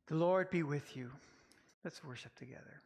The Lord be with you. Let's worship together.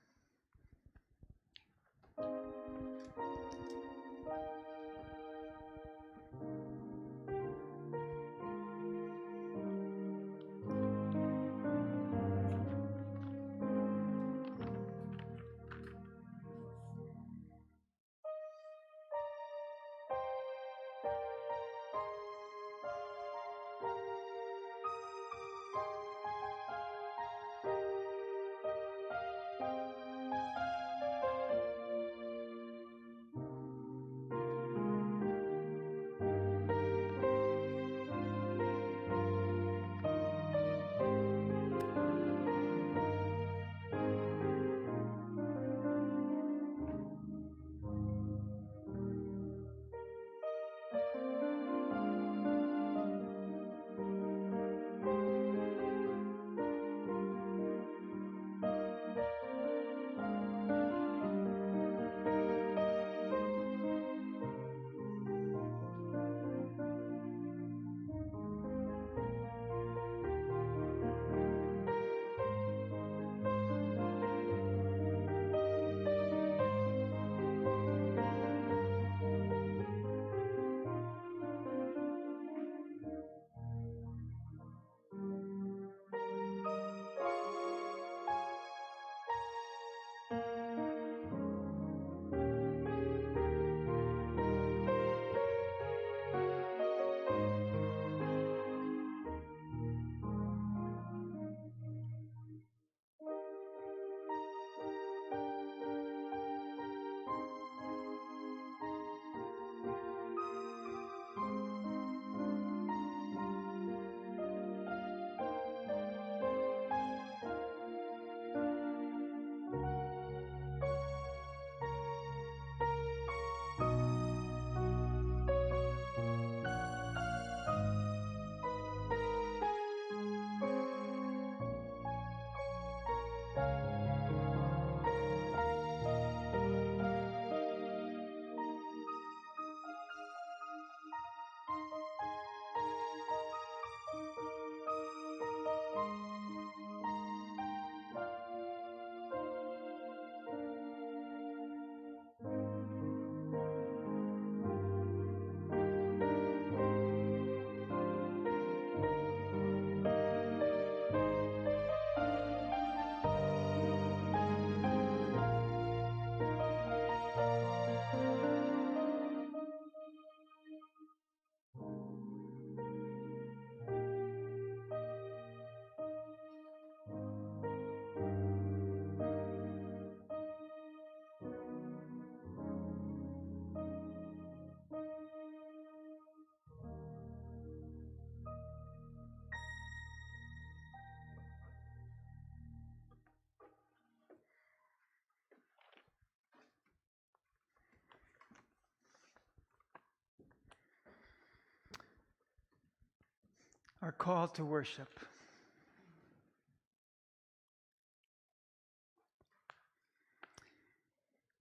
Our call to worship.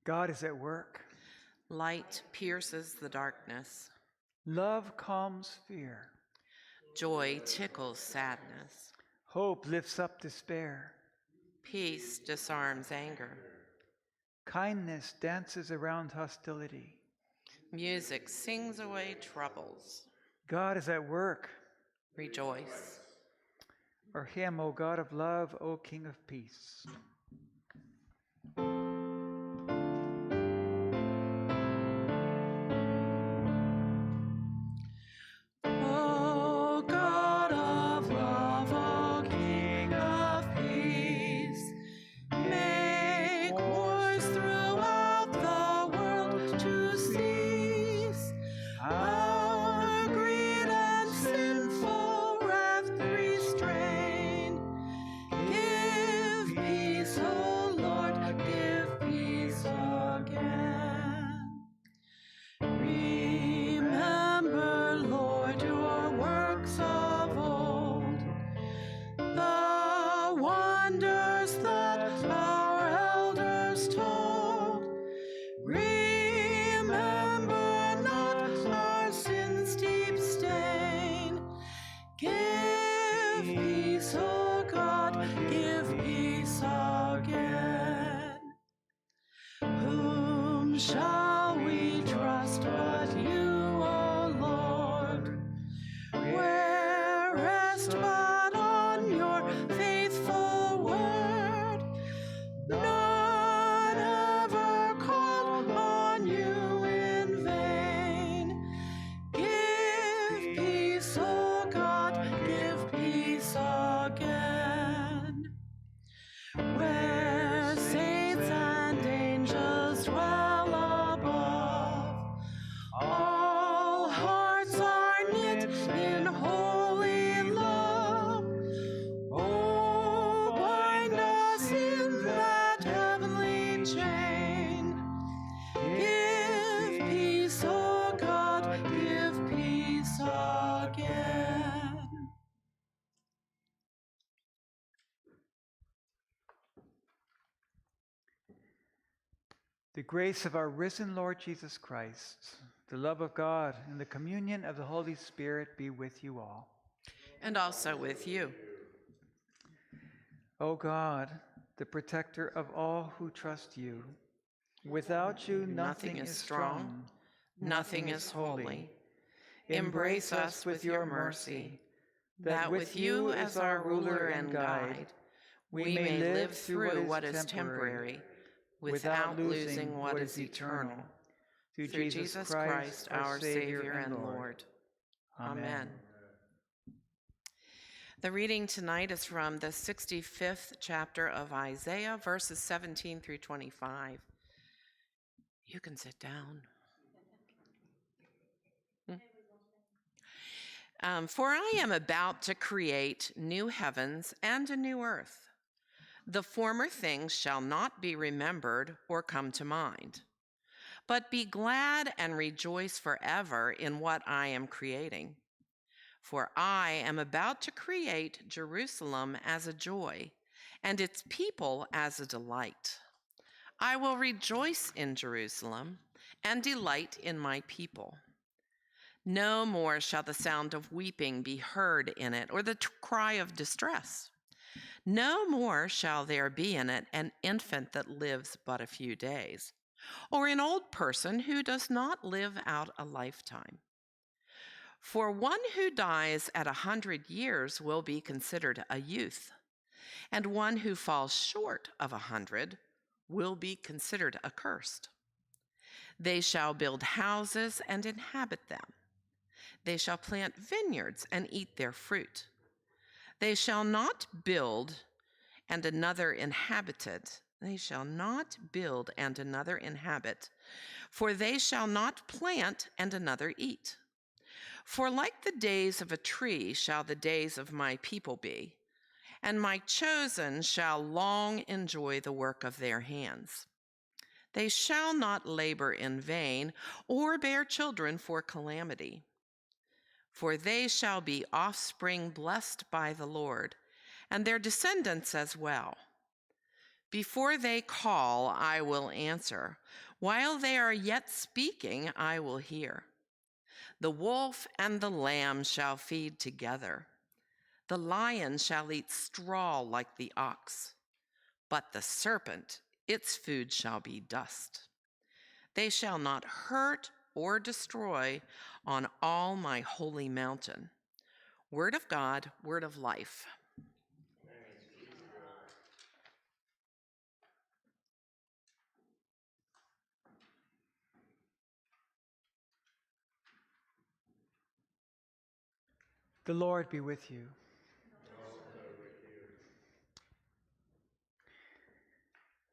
God is at work. Light pierces the darkness. Love calms fear. Joy tickles sadness. Hope lifts up despair. Peace disarms anger. Kindness dances around hostility. Music sings away troubles. God is at work. Rejoice. Our hymn, O God of love, O King of peace. O God of love, O King of peace, make wars throughout the world to cease. Our greed and sinful wrath restrain. Give peace, O Lord, give The grace of our risen Lord Jesus Christ, the love of God, and the communion of the Holy Spirit be with you all. And also with you. O God, the protector of all who trust you, without you nothing is strong, nothing is holy. Embrace us with your mercy, that with you as our ruler and guide, we may live through what is temporary, without losing what is eternal. Through Jesus Christ, our Savior and Lord. Amen. The reading tonight is from the 65th chapter of Isaiah, verses 17 through 25. You can sit down. For I am about to create new heavens and a new earth. The former things shall not be remembered or come to mind. But be glad and rejoice forever in what I am creating. For I am about to create Jerusalem as a joy, and its people as a delight. I will rejoice in Jerusalem and delight in my people. No more shall the sound of weeping be heard in it, or the cry of distress. No more shall there be in it an infant that lives but a few days, or an old person who does not live out a lifetime. For one who dies at 100 years will be considered a youth, and one who falls short of 100 will be considered accursed. They shall build houses and inhabit them. They shall plant vineyards and eat their fruit. They shall not build and another inhabit it. They shall not build and another inhabit, for they shall not plant and another eat. For like the days of a tree shall the days of my people be, and my chosen shall long enjoy the work of their hands. They shall not labor in vain or bear children for calamity. For they shall be offspring blessed by the Lord, and their descendants as well. Before they call, I will answer. While they are yet speaking, I will hear. The wolf and the lamb shall feed together. The lion shall eat straw like the ox, but the serpent, its food shall be dust. They shall not hurt or destroy on all my holy mountain. Word of God, word of life. The Lord be with you.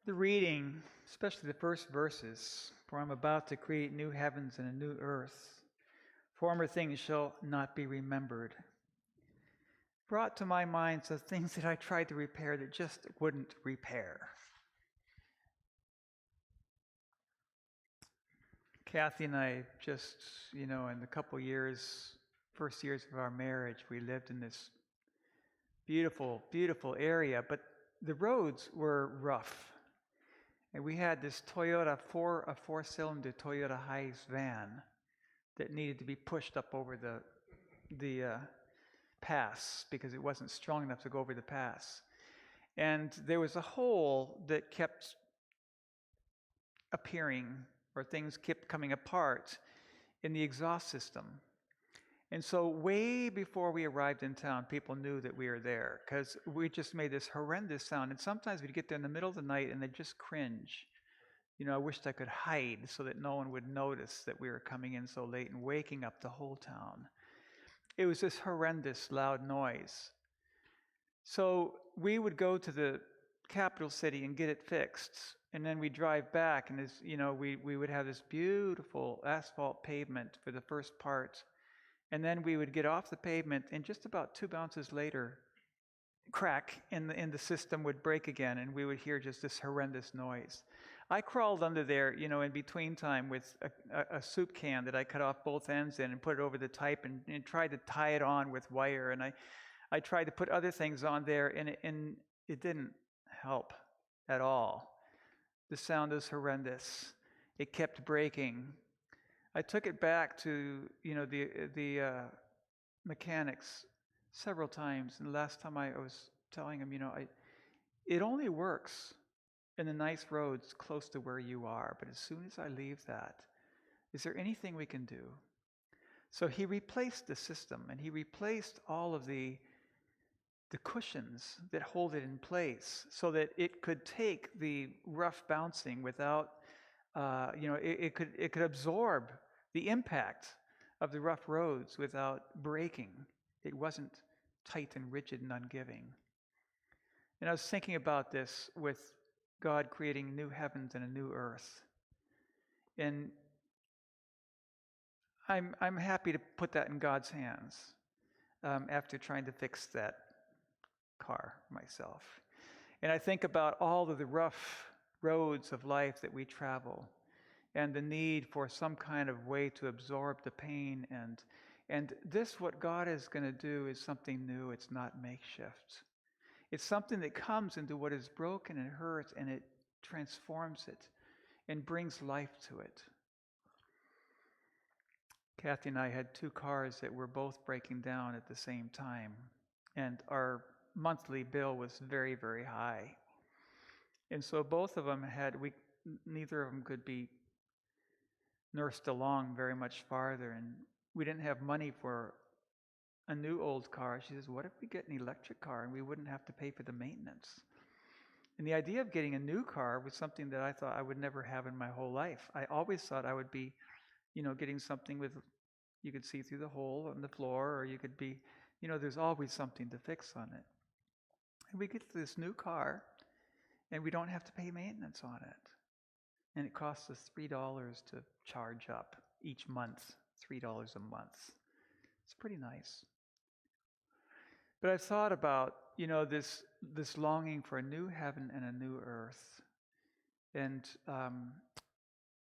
The reading, especially the first verses, for I'm about to create new heavens and a new earth. Former things shall not be remembered. Brought to my mind the things that I tried to repair that just wouldn't repair. Kathy and I just, in the first years of our marriage, we lived in this beautiful, beautiful area, but the roads were rough. And we had this a four-cylinder Toyota Hiace van that needed to be pushed up over the pass because it wasn't strong enough to go over the pass. And there was a hole that kept appearing, or things kept coming apart in the exhaust system. And so way before we arrived in town, people knew that we were there because we just made this horrendous sound. And sometimes we'd get there in the middle of the night and they'd just cringe. I wished I could hide so that no one would notice that we were coming in so late and waking up the whole town. It was this horrendous loud noise. So we would go to the capital city and get it fixed. And then we'd drive back and we would have this beautiful asphalt pavement for the first part. And then we would get off the pavement, and just about 2 bounces later, crack in the system would break again, and we would hear just this horrendous noise. I crawled under there, in between time with a soup can that I cut off both ends in and put it over the type and tried to tie it on with wire. And I tried to put other things on there, and it didn't help at all. The sound is horrendous. It kept breaking. I took it back to the mechanics several times, and the last time I was telling him, it only works in the nice roads close to where you are, but as soon as I leave that, is there anything we can do? So he replaced the system, and he replaced all of the cushions that hold it in place so that it could take the rough bouncing without, it could absorb the impact of the rough roads without breaking. It wasn't tight and rigid and ungiving. And I was thinking about this with God creating new heavens and a new earth. And I'm happy to put that in God's hands after trying to fix that car myself. And I think about all of the rough roads of life that we travel and the need for some kind of way to absorb the pain. And this, what God is going to do, is something new. It's not makeshift. It's something that comes into what is broken and hurt, and it transforms it and brings life to it. Kathy and I had 2 cars that were both breaking down at the same time, and our monthly bill was very, very high. And so both of them neither of them could be nursed along very much farther, and we didn't have money for a new old car. She says, what if we get an electric car and we wouldn't have to pay for the maintenance? And the idea of getting a new car was something that I thought I would never have in my whole life. I always thought I would be, getting something with, you could see through the hole on the floor, or you could be, there's always something to fix on it. And we get this new car, and we don't have to pay maintenance on it. And it costs us $3 to charge up each month, $3 a month. It's pretty nice. But I've thought about, this longing for a new heaven and a new earth. And,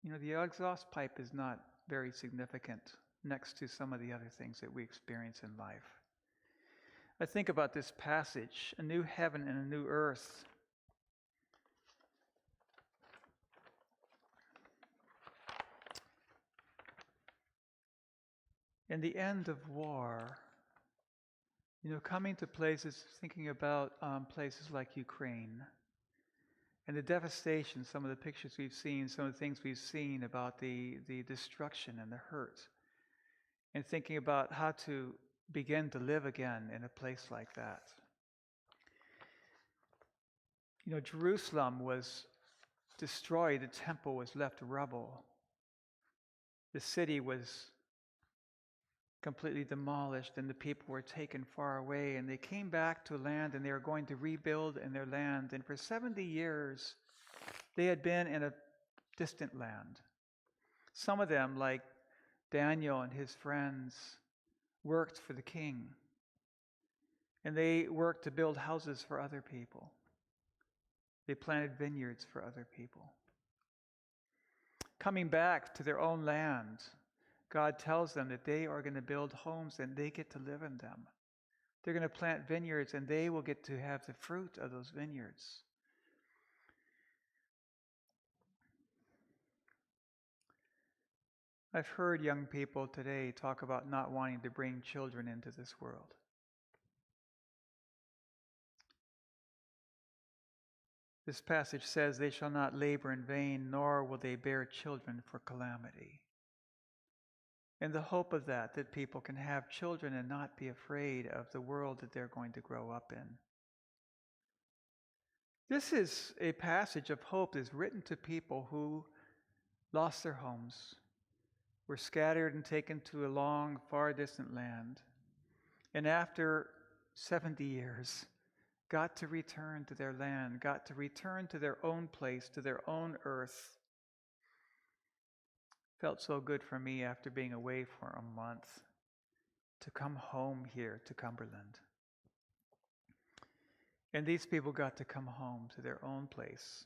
the exhaust pipe is not very significant next to some of the other things that we experience in life. I think about this passage, a new heaven and a new earth. In the end of war, coming to places, thinking about places like Ukraine, and the devastation, some of the pictures we've seen, some of the things we've seen about the destruction and the hurt, and thinking about how to begin to live again in a place like that. Jerusalem was destroyed, the temple was left rubble. The city was completely demolished, and the people were taken far away, and they came back to land, and they were going to rebuild in their land. And for 70 years, they had been in a distant land. Some of them, like Daniel and his friends, worked for the king, and they worked to build houses for other people. They planted vineyards for other people. Coming back to their own land, God tells them that they are going to build homes and they get to live in them. They're going to plant vineyards and they will get to have the fruit of those vineyards. I've heard young people today talk about not wanting to bring children into this world. This passage says, they shall not labor in vain, nor will they bear children for calamity. And the hope of that people can have children and not be afraid of the world that they're going to grow up in. This is a passage of hope that's written to people who lost their homes, were scattered and taken to a long, far distant land, and after 70 years, got to return to their land, got to return to their own place, to their own earth. Felt so good for me after being away for a month to come home here to Cumberland. And these people got to come home to their own place.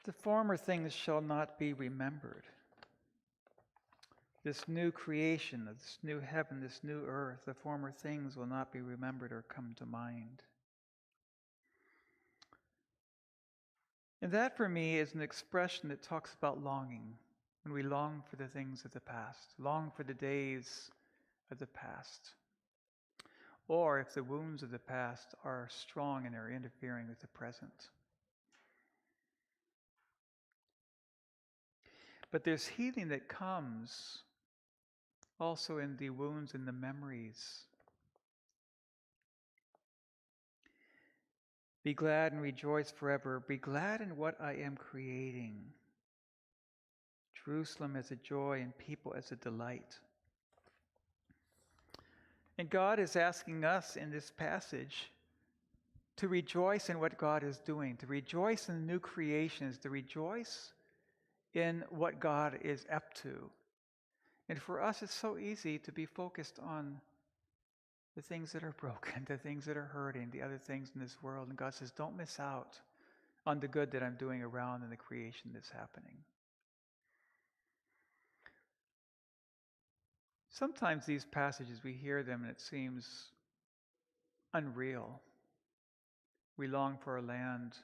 The former things shall not be remembered. this new creation, this new heaven, this new earth, the former things will not be remembered or come to mind. And that for me is an expression that talks about longing. When we long for the things of the past, long for the days of the past. Or if the wounds of the past are strong and are interfering with the present. But there's healing that comes also in the wounds and the memories. Be glad and rejoice forever. Be glad in what I am creating. Jerusalem as a joy and people as a delight. And God is asking us in this passage to rejoice in what God is doing, to rejoice in the new creations, to rejoice in what God is up to. And for us, it's so easy to be focused on the things that are broken, the things that are hurting, the other things in this world. And God says, don't miss out on the good that I'm doing around in the creation that's happening. Sometimes these passages, we hear them and it seems unreal. We long for a land,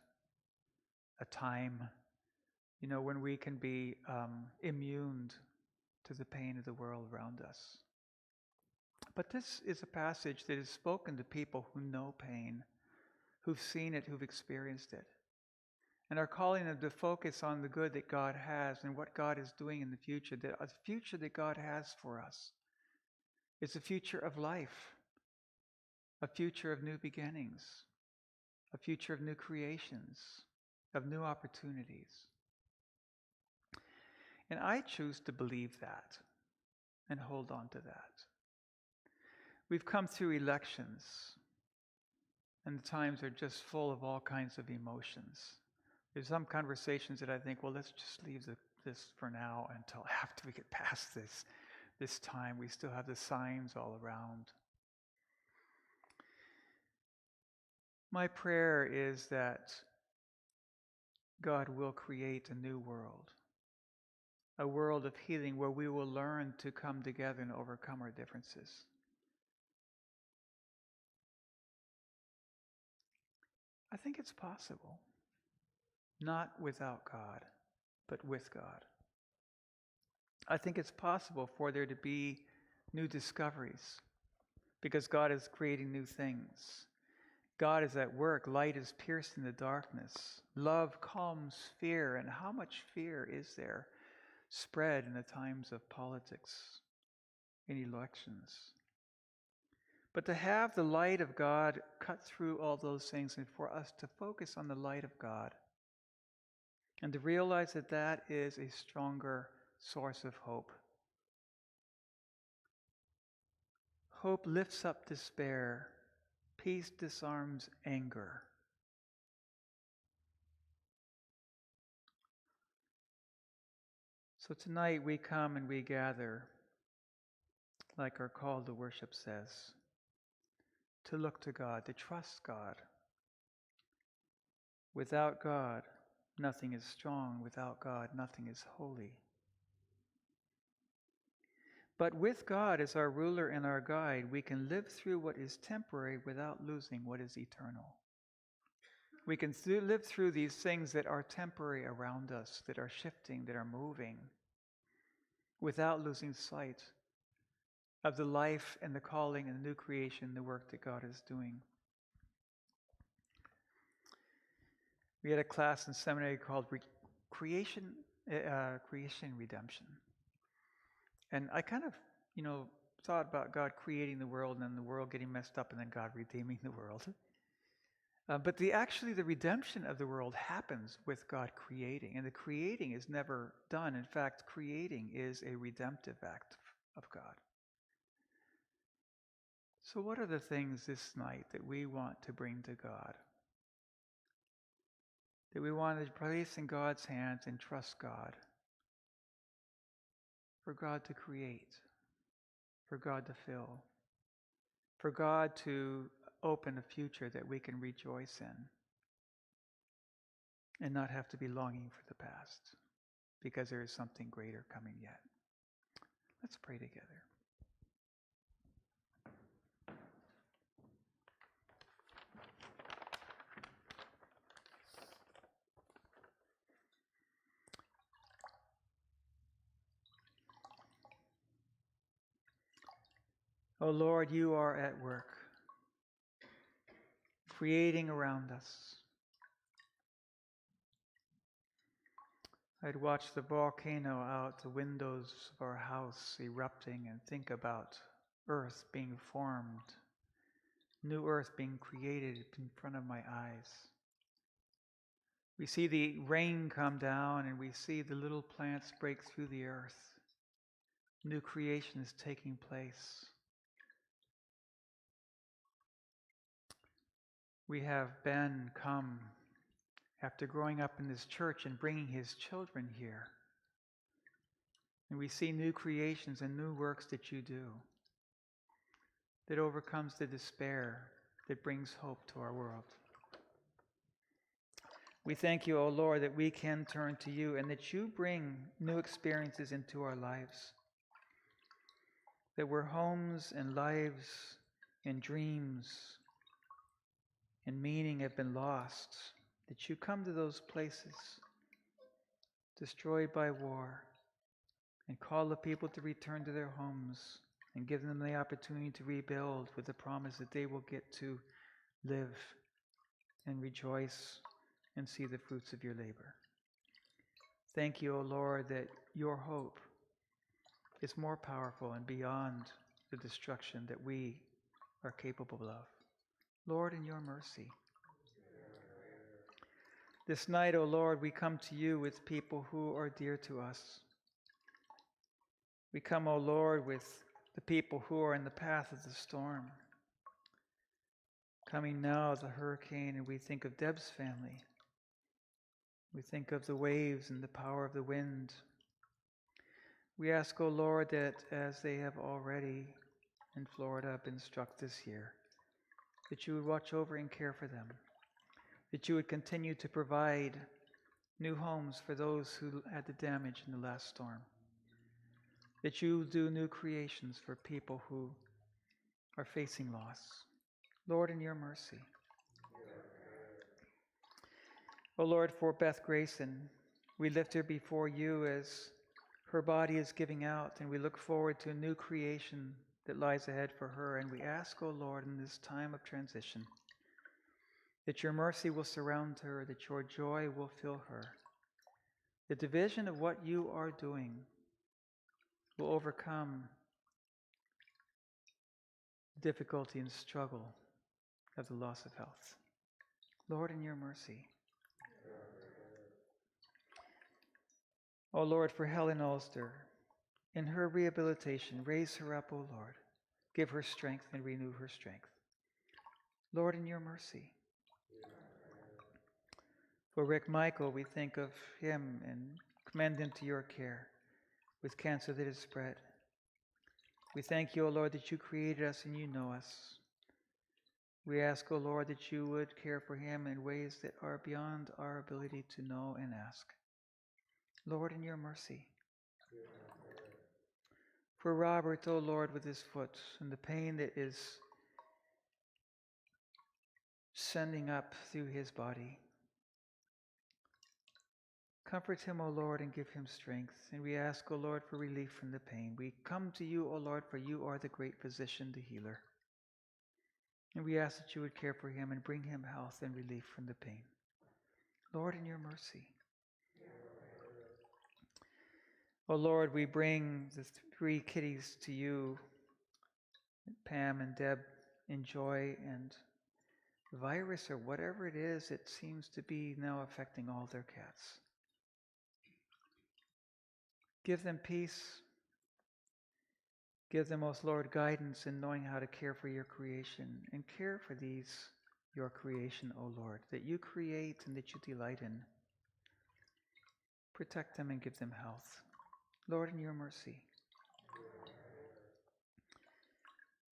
a time, when we can be immune to the pain of the world around us. But this is a passage that is spoken to people who know pain, who've seen it, who've experienced it, and are calling them to focus on the good that God has and what God is doing in the future. The future that God has for us is a future of life, a future of new beginnings, a future of new creations, of new opportunities. And I choose to believe that and hold on to that. We've come through elections, and the times are just full of all kinds of emotions. There's some conversations that I think, well, let's just leave this for now until after we get past this time. We still have the signs all around. My prayer is that God will create a new world, a world of healing where we will learn to come together and overcome our differences. I think it's possible. Not without God, but with God. I think it's possible for there to be new discoveries because God is creating new things. God is at work. Light is piercing the darkness. Love calms fear. And how much fear is there spread in the times of politics, in elections? But to have the light of God cut through all those things and for us to focus on the light of God and to realize that that is a stronger source of hope. Hope lifts up despair. Peace disarms anger. So tonight we come and we gather, like our call to worship says, to look to God, to trust God. Without God, nothing is strong. Without God, nothing is holy. But with God as our ruler and our guide, we can live through what is temporary without losing what is eternal. We can live through these things that are temporary around us, that are shifting, that are moving, without losing sight of the life and the calling and the new creation, the work that God is doing. We had a class in seminary called Creation Redemption. And I kind of, thought about God creating the world and then the world getting messed up and then God redeeming the world. But the redemption of the world happens with God creating. And the creating is never done. In fact, creating is a redemptive act of God. So what are the things this night that we want to bring to God? That we want to place in God's hands and trust God? For God to create, for God to fill, for God to open a future that we can rejoice in and not have to be longing for the past because there is something greater coming yet. Let's pray together. Oh Lord, you are at work, creating around us. I'd watch the volcano out the windows of our house erupting and think about earth being formed, new earth being created in front of my eyes. We see the rain come down and we see the little plants break through the earth. New creation is taking place. We have Ben come after growing up in this church and bringing his children here. And we see new creations and new works that you do that overcomes the despair, that brings hope to our world. We thank you, O Lord, that we can turn to you and that you bring new experiences into our lives, that where homes and lives and dreams and meaning have been lost, that you come to those places destroyed by war and call the people to return to their homes and give them the opportunity to rebuild with the promise that they will get to live and rejoice and see the fruits of your labor. Thank you, O Lord, that your hope is more powerful and beyond the destruction that we are capable of. Lord, in your mercy. This night, O Lord, we come to you with people who are dear to us. We come, O Lord, with the people who are in the path of the storm. Coming now, the hurricane, and we think of Deb's family. We think of the waves and the power of the wind. We ask, O Lord, that as they have already in Florida been struck this year, that you would watch over and care for them, that you would continue to provide new homes for those who had the damage in the last storm, that you do new creations for people who are facing loss. Lord, in your mercy. O Lord, for Beth Grayson, we lift her before you as her body is giving out, and we look forward to a new creation that lies ahead for her. And we ask, O Lord, in this time of transition, that your mercy will surround her, that your joy will fill her. The division of what you are doing will overcome difficulty and struggle of the loss of health. Lord, in your mercy. O Lord, for Helen Ulster, in her rehabilitation, raise her up, O Lord. Give her strength and renew her strength. Lord, in your mercy. For Rick Michael, we think of him and commend him to your care with cancer that has spread. We thank you, O Lord, that you created us and you know us. We ask, O Lord, that you would care for him in ways that are beyond our ability to know and ask. Lord, in your mercy. For Robert, O Lord, with his foot and the pain that is sending up through his body. Comfort him, O Lord, and give him strength. And we ask, O Lord, for relief from the pain. We come to you, O Lord, for you are the great physician, the healer. And we ask that you would care for him and bring him health and relief from the pain. Lord, in your mercy. O Lord, we bring the three kitties to you, Pam and Deb, in joy, and the virus or whatever it is, it seems to be now affecting all their cats. Give them peace. Give them, O Lord, guidance in knowing how to care for your creation and care for these, your creation, O Lord, that you create and that you delight in. Protect them and give them health. Lord, in your mercy.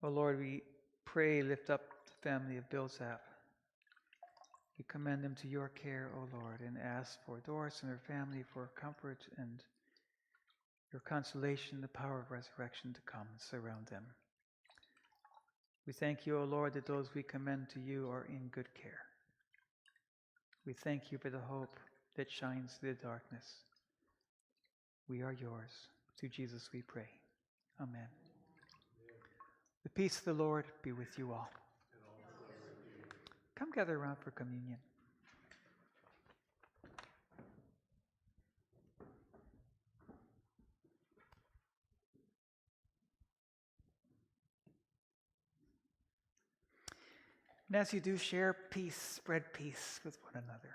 O Lord, we pray, lift up the family of Bill Zapp. We commend them to your care, O Lord, and ask for Doris and her family for comfort and your consolation, the power of resurrection to come and surround them. We thank you, O Lord, that those we commend to you are in good care. We thank you for the hope that shines through the darkness. We are yours. Through Jesus we pray. Amen. The peace of the Lord be with you all. Come gather around for communion. And as you do, share peace, spread peace with one another.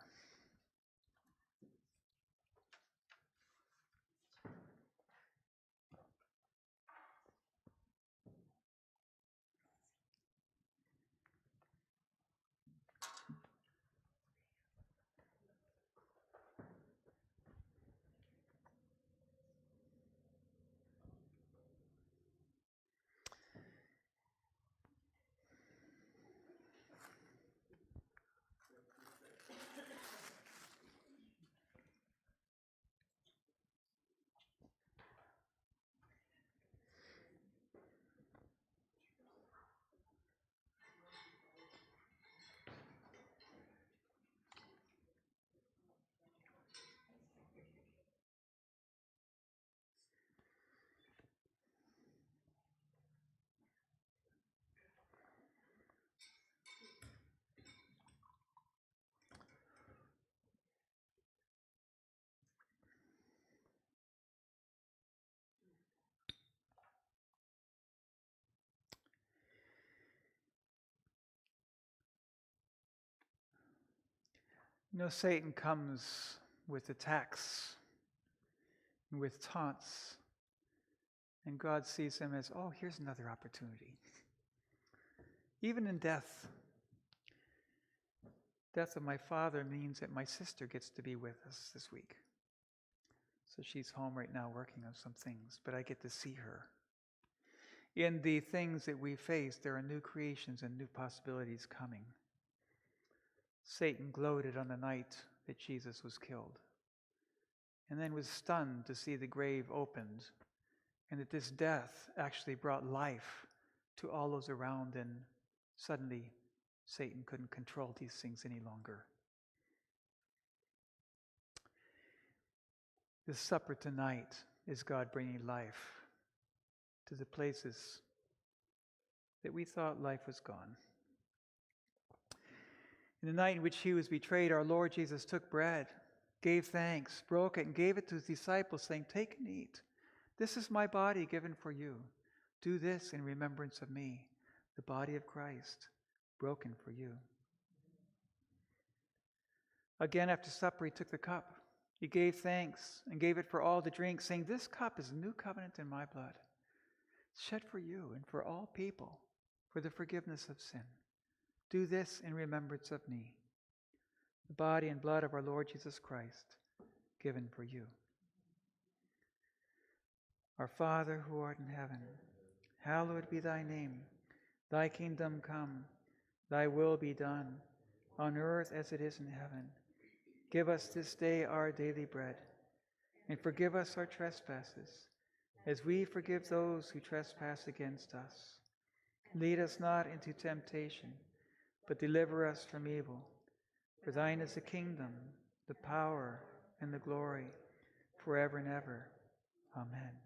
You know, Satan comes with attacks, with taunts, and God sees him as, oh, here's another opportunity. Even in death of my father means that my sister gets to be with us this week. So she's home right now working on some things, but I get to see her. In the things that we face, there are new creations and new possibilities coming. Satan gloated on the night that Jesus was killed, and then was stunned to see the grave opened, and that this death actually brought life to all those around, and suddenly Satan couldn't control these things any longer. This supper tonight is God bringing life to the places that we thought life was gone. In the night in which he was betrayed, our Lord Jesus took bread, gave thanks, broke it, and gave it to his disciples, saying, "Take and eat. This is my body given for you. Do this in remembrance of me," the body of Christ, broken for you. Again, after supper, he took the cup. He gave thanks and gave it for all to drink, saying, "This cup is a new covenant in my blood, shed for you and for all people for the forgiveness of sin. Do this in remembrance of me." The body and blood of our Lord Jesus Christ, given for you. Our Father who art in heaven, hallowed be thy name. Thy kingdom come, thy will be done, on earth as it is in heaven. Give us this day our daily bread, and forgive us our trespasses, as we forgive those who trespass against us. Lead us not into temptation, but deliver us from evil. For thine is the kingdom, the power, and the glory, forever and ever. Amen.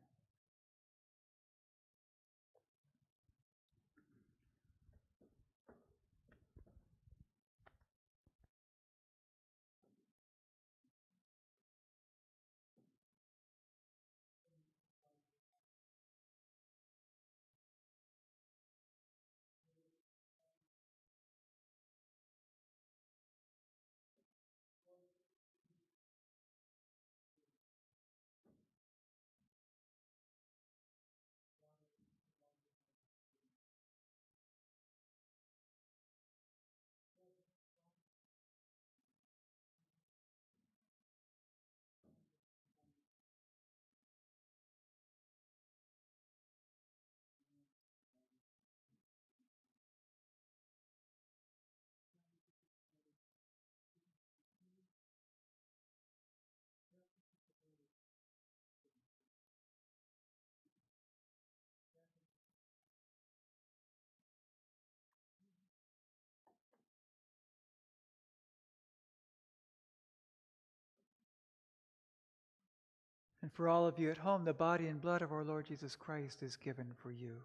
And for all of you at home, the body and blood of our Lord Jesus Christ is given for you.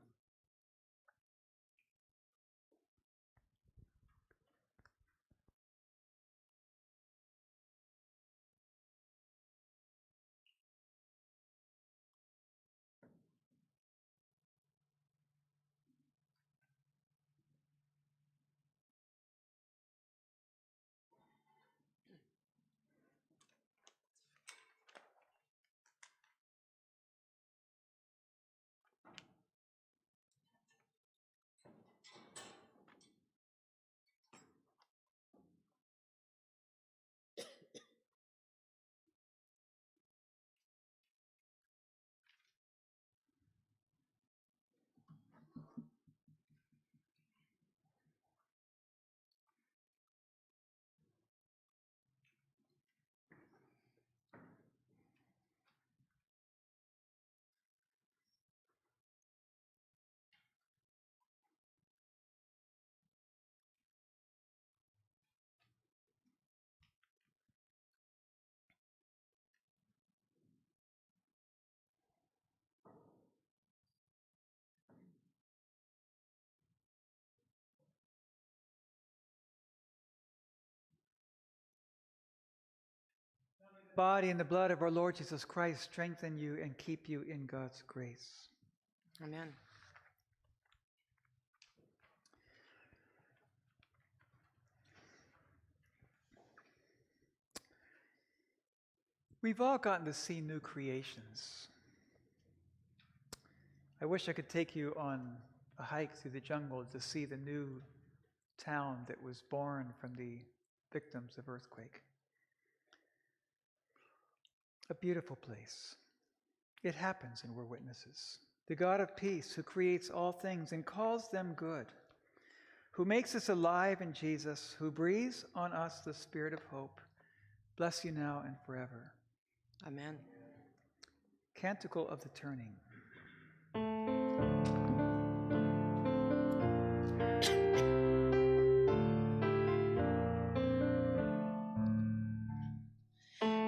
The body and the blood of our Lord Jesus Christ strengthen you and keep you in God's grace. Amen. We've all gotten to see new creations. I wish I could take you on a hike through the jungle to see the new town that was born from the victims of earthquake. A beautiful place. It happens, and we're witnesses. The God of peace, who creates all things and calls them good, who makes us alive in Jesus, who breathes on us the spirit of hope, bless you now and forever. Amen. Canticle of the Turning.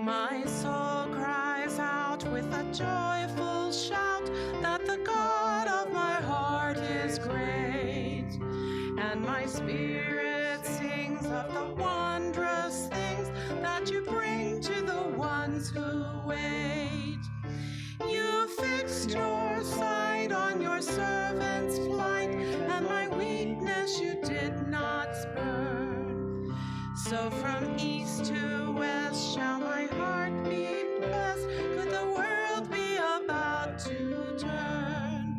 My soul cries out with a joyful shout that the God of my heart is great, and my spirit sings of the wondrous things that you bring to the ones who wait. You fixed your sight on your servant's plight, and my weakness you did not spurn. So from east to west shall my heart be blessed, could the world be about to turn.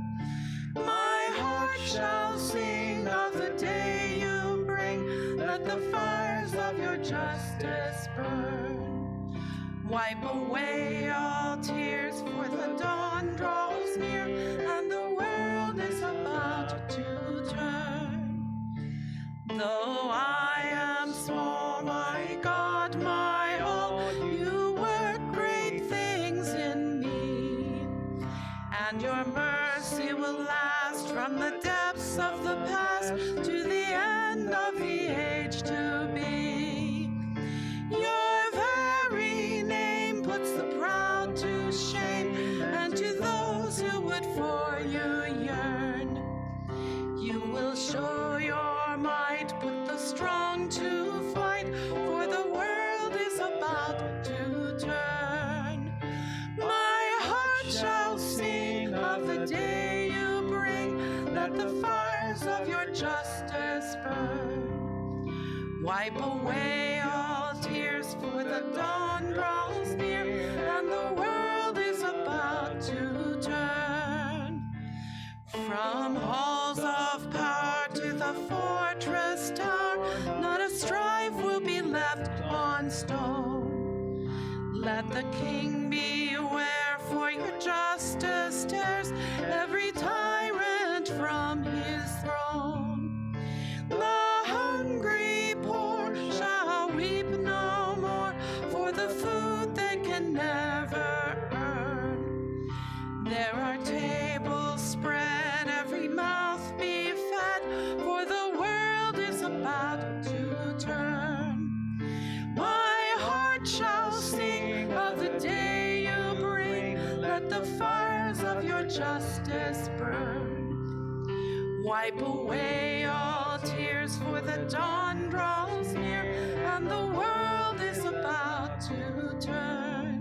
My heart shall sing of the day you bring, let the fires of your justice burn. Wipe away all tears, for the dawn draws near, and the world is about to turn. Though I am small, my God, my all, you work great things in me, and your mercy will last from the depths of the past to the end of the age to be. Your very name puts the proud to shame, and to those who would for you yearn, you will show your might, put the strong to flight, for the world is about to turn. My heart shall sing of the day you bring, let the fires of your justice burn. Wipe away all tears, for the dawn draws near, and the world is about to turn. From halls of power to the fortress tower, not a strife will be left on stone. Let the king beware, for your justice tears every tyrant from his throne. The hungry poor shall weep no more for the food they can never earn. There are tables spread, every mouth be fed, for the world is about to turn. My heart shall sing of the day you bring, fires of your justice burn. Wipe away all tears, for the dawn draws near, and the world is about to turn.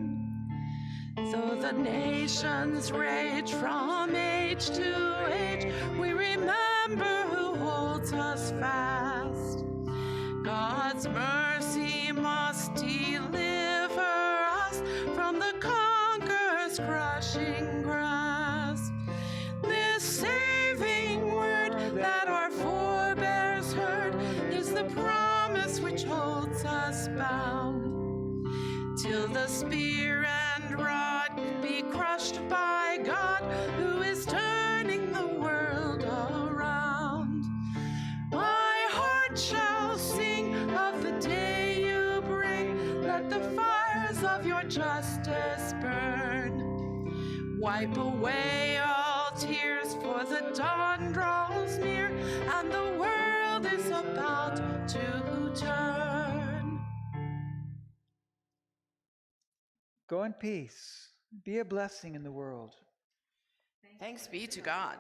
Though the nations rage from age to age, we remember who holds us fast. God's mercy must deliver us from the conqueror's crushing grasp. This saving word that our forebears heard is the promise which holds us bound. Till the spear and rod be crushed by God, who is turning the world around. My heart shall sing of the day you bring. Let the fires of your justice burn. Wipe away all tears, for the dawn draws near, and the world is about to turn. Go in peace. Be a blessing in the world. Thanks be to God.